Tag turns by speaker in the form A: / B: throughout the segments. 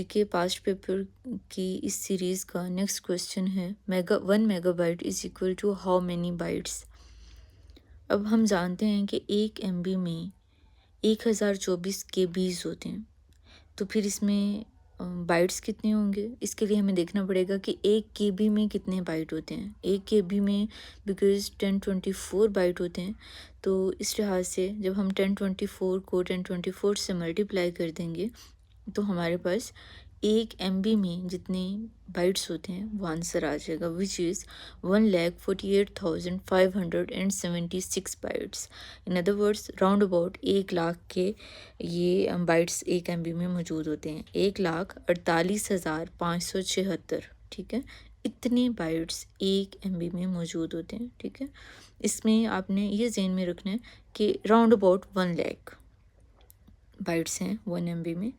A: کے past paper کی اس سیریز کا نیکسٹ کویشچن ہے 1 MB is equal to how many bytes. اب ہم جانتے ہیں کہ 1 MB میں 1024 KBs ہوتے ہیں، تو پھر اس میں بائٹس کتنے ہوں گے؟ اس کے لیے ہمیں دیکھنا پڑے گا کہ 1 KB میں کتنے بائٹ ہوتے ہیں. 1 KB میں بیکاز 1024 بائٹ ہوتے ہیں، تو اس لحاظ سے جب ہم 1024 کو 1024 سے ملٹیپلائی کر دیں گے تو ہمارے پاس 1 MB میں جتنے بائٹس ہوتے ہیں وہ آنسر آ جائے گا، وچ از 1,48,576 bites. In other words round about 1 lakh کے یہ بائٹس 1 MB میں موجود ہوتے ہیں. 1,48,576. ٹھیک ہے، اتنے بائٹس 1 MB میں موجود ہوتے ہیں. ٹھیک ہے، اس میں آپ نے یہ ذہن میں رکھنا ہے کہ راؤنڈ اباؤٹ 1 لاکھ بائٹس ہیں 1 MB میں.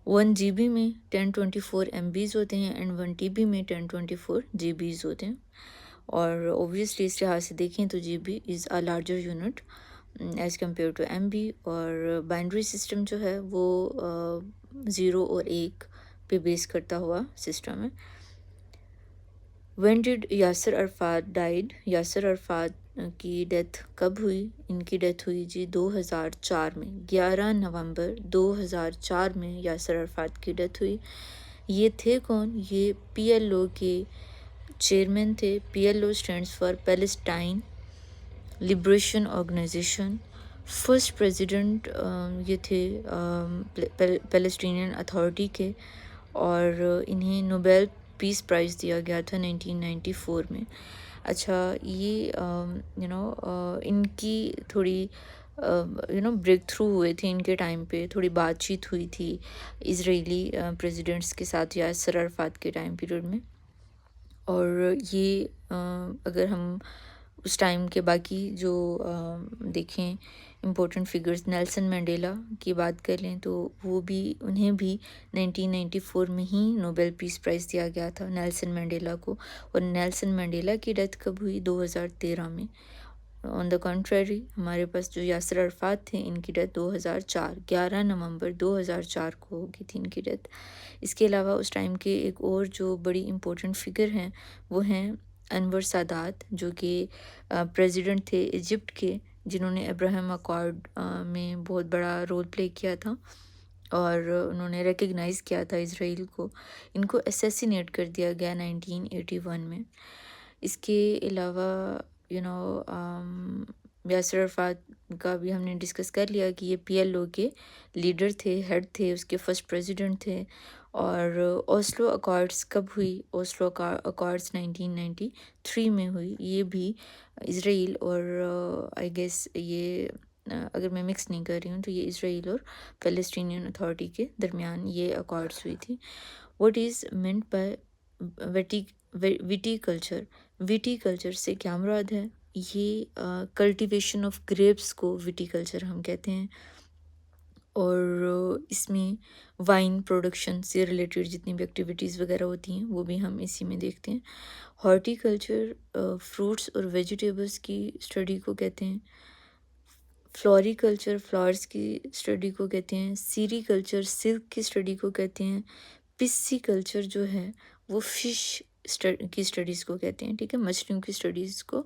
A: 1 GB میں 1024 MBs ہوتے ہیں اینڈ 1 TB میں 1024 GBs ہوتے ہیں. اور اوبویسلی اس لحاظ سے دیکھیں تو GB is a larger unit as compared to MB. اور بائنڈری سسٹم جو ہے وہ 0 اور 1 پہ بیس کرتا ہوا سسٹم ہے. When did Yasir Arafat died؟ Yasir Arafat کی ڈیتھ کب ہوئی؟ ان کی ڈیتھ ہوئی جی 2004 میں. 11 نومبر 2004 میں یاسر عرفات کی ڈیتھ ہوئی. یہ تھے کون؟ یہ PLO کے چیئرمین تھے. PLO stands for Palestine Liberation Organization. First president یہ تھے پیلسٹینین اتھارٹی کے، اور انہیں نوبیل پیس پرائز دیا گیا تھا 1994 میں. اچھا، یہ ان کی تھوڑی بریک تھرو ہوئے تھے ان کے ٹائم پہ، تھوڑی بات چیت ہوئی تھی اسرائیلی پریزیڈنٹس کے ساتھ یاسر عرفات کے ٹائم پیریڈ میں. اور یہ اگر ہم اس ٹائم کے باقی جو دیکھیں امپورٹنٹ فگرز، نیلسن مینڈیلا کی بات کر لیں تو وہ بھی، انہیں بھی 1994 میں ہی نوبیل پیس پرائز دیا گیا تھا نیلسن مینڈیلا کو. اور نیلسن مینڈیلا کی ڈیتھ کب ہوئی؟ 2013 میں. آن دا کنٹریری ہمارے پاس جو یاسر عرفات تھے ان کی ڈیتھ 11 نومبر 2004 کو ہو گئی تھی ان کی ڈیتھ. اس کے علاوہ اس ٹائم کے ایک اور جو بڑی امپورٹنٹ فگر ہیں وہ ہیں انور سادات، جو کہ پریزیڈنٹ تھے ایجپٹ کے، جنہوں نے ابراہیم اکارڈ میں بہت بڑا رول پلے کیا تھا اور انہوں نے ریکگنائز کیا تھا اسرائیل کو. ان کو اسیسینیٹ کر دیا گیا 1981 میں. اس کے علاوہ یاسر عرفات کا بھی ہم نے ڈسکس کر لیا کہ یہ PLO کے لیڈر تھے، ہیڈ تھے، اس کے فرسٹ پریزیڈنٹ تھے. اور اوسلو اکارڈس کب ہوئی؟ اوسلو اکارڈس 1993 میں ہوئی. یہ بھی اسرائیل اور آئی گیس یہ اگر میں مکس نہیں کر رہی ہوں تو یہ اسرائیل اور فلسطینین اتھارٹی کے درمیان یہ اکارڈس ہوئی تھی. What is meant by witty culture? Witty culture سے کیا مراد ہے؟ یہ کلٹیویشن آف گریپس کو وٹی کلچر ہم کہتے ہیں. اور اس میں وائن پروڈکشن سے ریلیٹڈ جتنی بھی ایکٹیویٹیز وغیرہ ہوتی ہیں وہ بھی ہم اسی میں دیکھتے ہیں. ہارٹی کلچر فروٹس اور ویجیٹیبلس کی اسٹڈی کو کہتے ہیں. فلوری کلچر فلاورس کی اسٹڈی کو کہتے ہیں. سیری کلچر سلک کی اسٹڈی کو کہتے ہیں. پسی کلچر جو ہے وہ فش کی اسٹڈیز کو کہتے ہیں. ٹھیک ہے، مچھلیوں کی اسٹڈیز کو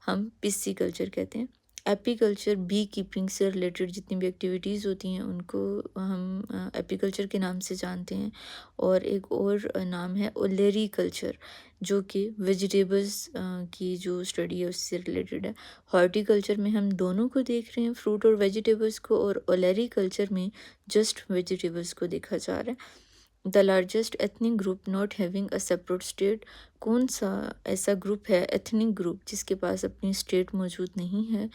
A: ہم پسی کلچر کہتے ہیں. ایپی کلچر بی کیپنگ سے ریلیٹڈ جتنی بھی ایکٹیویٹیز ہوتی ہیں ان کو ہم ایپی کلچر کے نام سے جانتے ہیں. اور ایک اور نام ہے اولیری کلچر، جو کہ ویجیٹیبلز کی جو اسٹڈی ہے اس سے ریلیٹڈ ہے. ہارٹی کلچر میں ہم دونوں کو دیکھ رہے ہیں، فروٹ اور ویجیٹیبلز کو، اور اولیری کلچر میں جسٹ ویجیٹیبلز کو دیکھا جا رہا ہے. The largest ethnic group not having a separate state. کون سا ایسا گروپ ہے ایتھنک گروپ جس کے پاس اپنی اسٹیٹ موجود نہیں ہے؟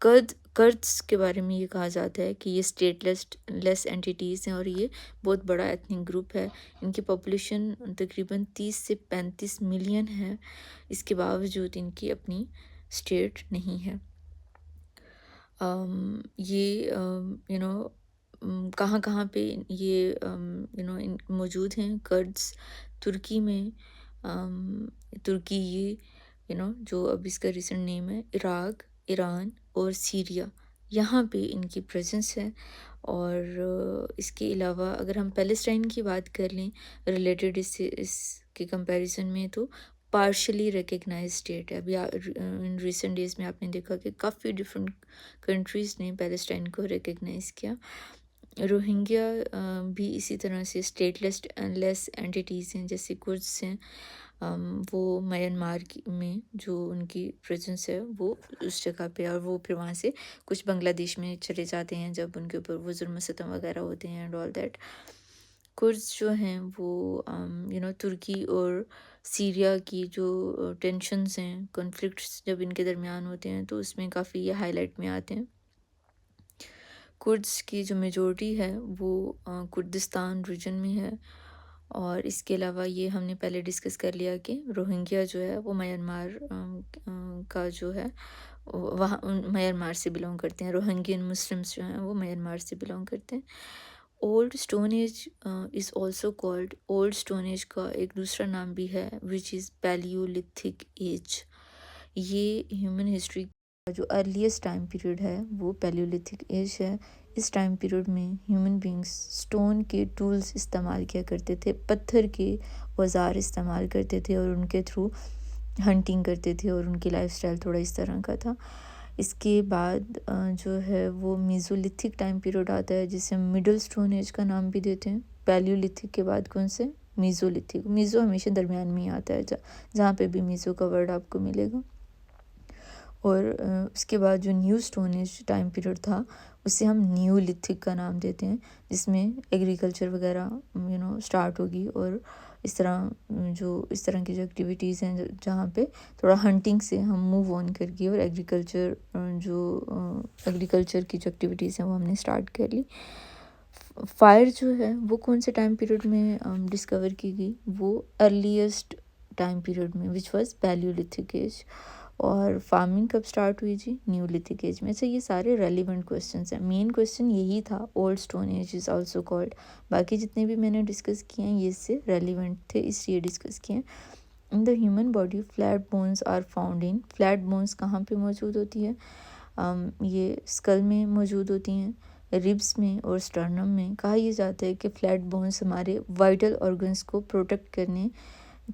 A: کردز کے بارے میں یہ کہا جاتا ہے کہ یہ اسٹیٹ لیس اینٹیٹیز ہیں اور یہ بہت بڑا ایتھنک گروپ ہے. ان کی پاپولیشن تقریباً 30 سے 35 ملین ہے، اس کے باوجود ان کی اپنی اسٹیٹ نہیں ہے. یہ کہاں کہاں پہ یہ موجود ہیں کردز؟ ترکی میں، ترکی یہ جو اب اس کا ریسنٹ نیم ہے، عراق، ایران اور سیریا، یہاں پہ ان کی پریزنس ہے۔ اور اس کے علاوہ اگر ہم پیلسٹائن کی بات کر لیں ریلیٹڈ اس کے کمپیریزن میں، تو پارشلی ریکگنائز اسٹیٹ ہے۔ ابھی ان ریسنٹ ڈیز میں آپ نے دیکھا کہ کافی ڈفرینٹ کنٹریز نے پیلسٹائن کو ریکگنائز کیا۔ روہنگیا بھی اسی طرح سے اسٹیٹ لیس اینٹیٹیز ہیں، جیسے کرڈز ہیں، وہ میانمار میں جو ان کی پریزنس ہے وہ اس جگہ پہ، اور وہ پھر وہاں سے کچھ بنگلہ دیش میں چلے جاتے ہیں جب ان کے اوپر وہ ظلم و ستم وغیرہ ہوتے ہیں اینڈ آل دیٹ۔ کرڈز جو ہیں وہ ترکی اور سیریا کی جو ٹینشنز ہیں، کنفلکٹس جب ان کے درمیان ہوتے ہیں تو اس میں کافی یہ ہائی لائٹ میں آتے ہیں۔ کرڈز کی جو میجورٹی ہے وہ کردستان ریجن میں ہے، اور اس کے علاوہ یہ ہم نے پہلے ڈسکس کر لیا کہ روہنگیا جو ہے وہ میانمار کا جو ہے وہاں میانمار سے بلونگ کرتے ہیں۔ روہنگین مسلمس جو ہیں وہ میانمار سے بلونگ کرتے ہیں۔ Old stone age is also called, old stone age کا ایک دوسرا نام بھی ہے وچ از پیلیولتھک ایج۔ یہ ہیومن ہسٹری کا جو ارلیسٹ ٹائم پیریڈ ہے وہ پیلیولتھک ایج ہے۔ اس ٹائم پیریڈ میں ہیومن بینگس سٹون کے ٹولز استعمال کیا کرتے تھے، پتھر کے اوزار استعمال کرتے تھے، اور ان کے تھرو ہنٹنگ کرتے تھے، اور ان کی لائف سٹائل تھوڑا اس طرح کا تھا۔ اس کے بعد جو ہے وہ میزولتھک ٹائم پیریڈ آتا ہے، جسے مڈل سٹون ایج کا نام بھی دیتے ہیں۔ پیلیولتھک کے بعد کون سے؟ میزولتھک۔ میزو ہمیشہ درمیان میں ہی آتا ہے، جہاں پہ بھی میزو کا ورڈ آپ کو ملے گا۔ اور اس کے بعد جو new stone age time period تھا اسے ہم نیولتھک کا نام دیتے ہیں، جس میں ایگریکلچر وغیرہ سٹارٹ ہوگی، اور اس طرح کی جو ایکٹیویٹیز ہیں جہاں پہ تھوڑا ہنٹنگ سے ہم موو آن کر گئے، اور ایگریکلچر کی جو ایکٹیویٹیز ہیں وہ ہم نے سٹارٹ کر لی۔ فائر جو ہے وہ کون سے ٹائم پیریڈ میں ڈسکور کی گئی؟ وہ ارلیسٹ ٹائم پیریڈ میں وچ واز پیلیولتھک ایج۔ اور فارمنگ کب سٹارٹ ہوئی جی؟ نیولتھک ایج میں۔ اچھا، یہ سارے ریلیونٹ کوسچنس ہیں، مین کوسچن یہی تھا old stone age is also called. باقی جتنے بھی میں نے ڈسکس کیے ہیں یہ اس سے ریلیونٹ تھے، اس لیے ڈسکس کیے ہیں۔ In the human body flat bones are found in, flat bones کہاں پہ موجود ہوتی ہے؟ یہ اسکل میں موجود ہوتی ہیں، ربس میں اور سٹرنم میں۔ کہا یہ جاتا ہے کہ فلیٹ بونز ہمارے وائٹل آرگنز کو پروٹیکٹ کرنے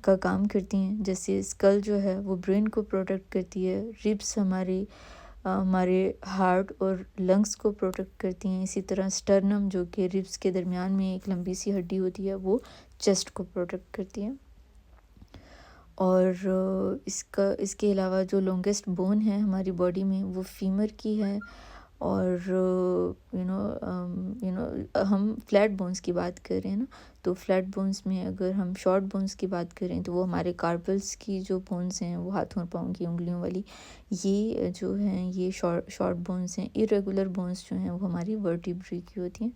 A: کا کام کرتی ہیں، جیسے اسکل جو ہے وہ برین کو پروٹیکٹ کرتی ہے، ربس ہمارے ہارٹ اور لنگس کو پروٹیکٹ کرتی ہیں، اسی طرح سٹرنم جو کہ ربس کے درمیان میں ایک لمبی سی ہڈی ہوتی ہے وہ چیسٹ کو پروٹیکٹ کرتی ہے۔ اور اس کے علاوہ جو لانگیسٹ بون ہے ہماری باڈی میں وہ فیمر کی ہے۔ اور ہم فلیٹ بونز کی بات کر رہے ہیں نا، تو فلیٹ بونز میں اگر ہم شارٹ بونز کی بات کریں تو وہ ہمارے کارپلس کی جو بونز ہیں وہ ہاتھوں اور پاؤں کی انگلیوں والی، یہ جو ہیں یہ شارٹ بونز ہیں۔ ارریگولر بونز جو ہیں وہ ہماری ورٹیبری کی ہوتی ہیں۔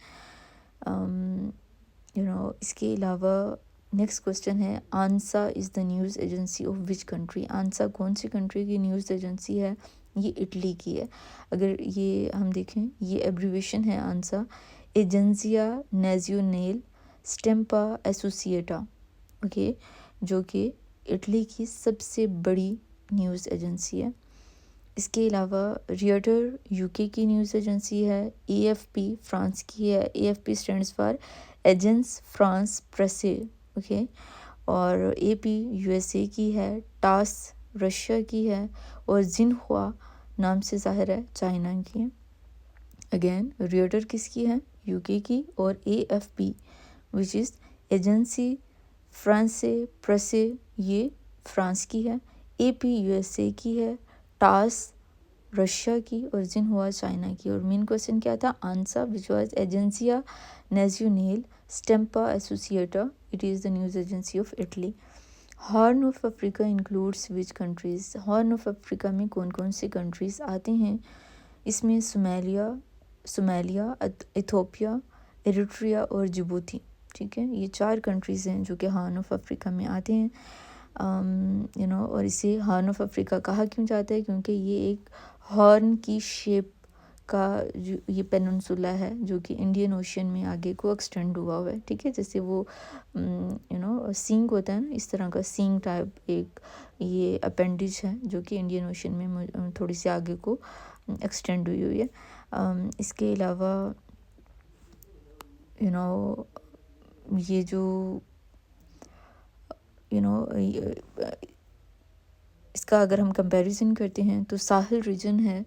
A: اس کے علاوہ نیکسٹ کوسچن ہے ANSA is the news agency of which country? ANSA کون سی کنٹری کی نیوز ایجنسی ہے؟ یہ اٹلی کی ہے۔ اگر یہ ہم دیکھیں یہ ایبریویشن ہے آنسا، ایجنسیا نیزیونیل سٹیمپا ایسوسیٹا، اوکے، جو کہ اٹلی کی سب سے بڑی نیوز ایجنسی ہے۔ اس کے علاوہ ریٹر یوکے کی نیوز ایجنسی ہے، اے ایف پی فرانس کی ہے، A F P stands for Agence France Presse, okay, اور A P U S A کی ہے، ٹاس رشیا کی ہے، اور زنہوا نام سے ظاہر ہے چائنا کی ہے۔ اگین ریٹر کس کی ہے؟ یوکے کی، اور اے F P which is agency فرانسے پریسے، یہ فرانس کی ہے، اے پی یو ایس اے کی ہے، ٹاس رشیا کی، اور زنہوا چائنا کی۔ اور مین کوسچن کیا تھا؟ ANSA which was Agenzia Nazionale Stampa Associata, it is the news agency of Italy. Horn of Africa includes which countries? Horn of Africa میں کون کون سی کنٹریز آتے ہیں؟ اس میں صومالیہ، ایتھوپیا، ایریٹریا اور جبوتی، ٹھیک ہے، یہ 4 کنٹریز ہیں جو کہ ہارن آف افریقہ میں آتے ہیں۔ اور اسے ہارن آف افریقہ کہا کیوں جاتا ہے؟ کیونکہ یہ ایک ہارن کی شیپ کا جو یہ پیننسولا ہے جو کہ انڈین اوشین میں آگے کو ایکسٹینڈ ہوا ہے، ٹھیک ہے، جیسے وہ سینگ ہوتا ہے نا، اس طرح کا سینگ ٹائپ ایک یہ اپینڈیج ہے جو کہ انڈین اوشین میں تھوڑی سی آگے کو ایکسٹینڈ ہوئی ہے۔ اس کے علاوہ یہ جو اس کا اگر ہم کمپیریزن کرتے ہیں تو ساحل ریجن ہے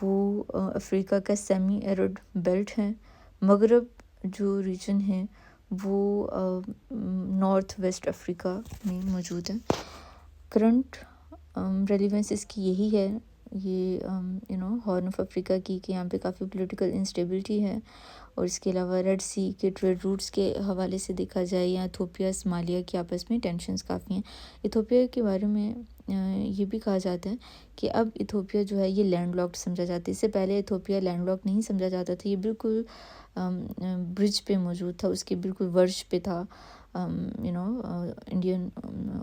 A: وہ افریقہ کا سیمی ایرڈ بیلٹ ہے. مغرب جو ریجن ہے وہ نارتھ ویسٹ افریقہ میں موجود ہے. کرنٹ ریلیونس اس کی یہی ہے یہ ہارن آف افریقہ کی کہ یہاں پہ کافی پولیٹیکل انسٹیبلٹی ہے. اور اس کے علاوہ ریڈ سی کے ٹریڈ روٹس کے حوالے سے دیکھا جائے یا ایتھوپیا صومالیہ کی آپس میں ٹینشنز کافی ہیں. ایتھوپیا کے بارے میں یہ بھی کہا جاتا ہے کہ اب ایتھوپیا جو ہے یہ لینڈ لاکڈ سمجھا جاتا ہے. اس سے پہلے ایتھوپیا لینڈ لاکڈ نہیں سمجھا جاتا تھا. یہ بالکل برج پہ موجود تھا, اس کے بالکل ورش پہ تھا انڈین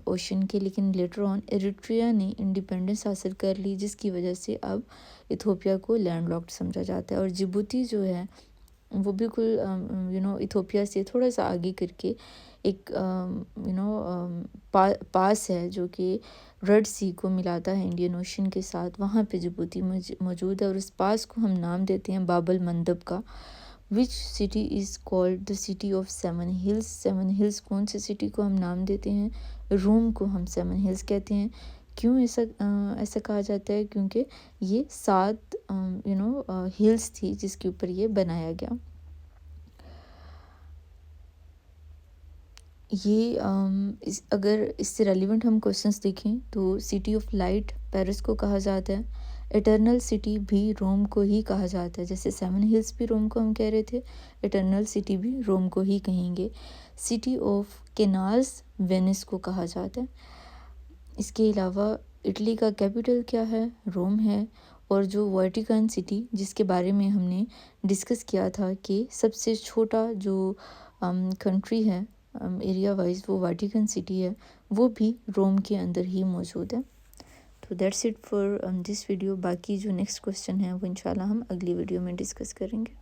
A: اوشن کے. لیکن لیٹر آن ایریٹریا نے انڈیپینڈنس حاصل کر لی, جس کی وجہ سے اب ایتھوپیا کو لینڈ لاکڈ سمجھا جاتا ہے. اور جبوتی جو ہے وہ بالکل ایتھوپیا سے تھوڑا سا آگے کر کے ایک پاس ہے جو کہ ریڈ سی کو ملاتا ہے انڈین اوشن کے ساتھ. وہاں پہ جبوتی موجود ہے اور اس پاس کو ہم نام دیتے ہیں باب المندب کا. Which city is called the city of 7 hills. 7 hills کون سی سٹی کو ہم نام دیتے ہیں؟ روم کو ہم 7 ہلز کہتے ہیں. کیوں ایسا کہا جاتا ہے؟ کیونکہ یہ 7 ہلز تھی جس کے اوپر یہ بنایا گیا. یہ اگر اس سے ریلیونٹ ہم کوشچنس دیکھیں تو سٹی آف لائٹ پیرس کو کہا جاتا ہے. ایٹرنل سٹی بھی روم کو ہی کہا جاتا ہے. جیسے 7 ہلز بھی روم کو ہم کہہ رہے تھے, ایٹرنل سٹی بھی روم کو ہی کہیں گے. سٹی آف کینالز وینس کو کہا جاتا ہے. اس کے علاوہ اٹلی کا کیپٹل کیا ہے؟ روم ہے. اور جو ویٹیکن سٹی جس کے بارے میں ہم نے ڈسکس کیا تھا کہ سب سے چھوٹا جو کنٹری ہے ایریا وائز وہ ویٹیکن سٹی ہے, وہ بھی روم کے اندر ہی موجود ہے. تو that's it for this video. باقی جو نیکسٹ کوسچن ہے وہ انشاءاللہ ہم اگلی ویڈیو میں ڈسکس کریں گے.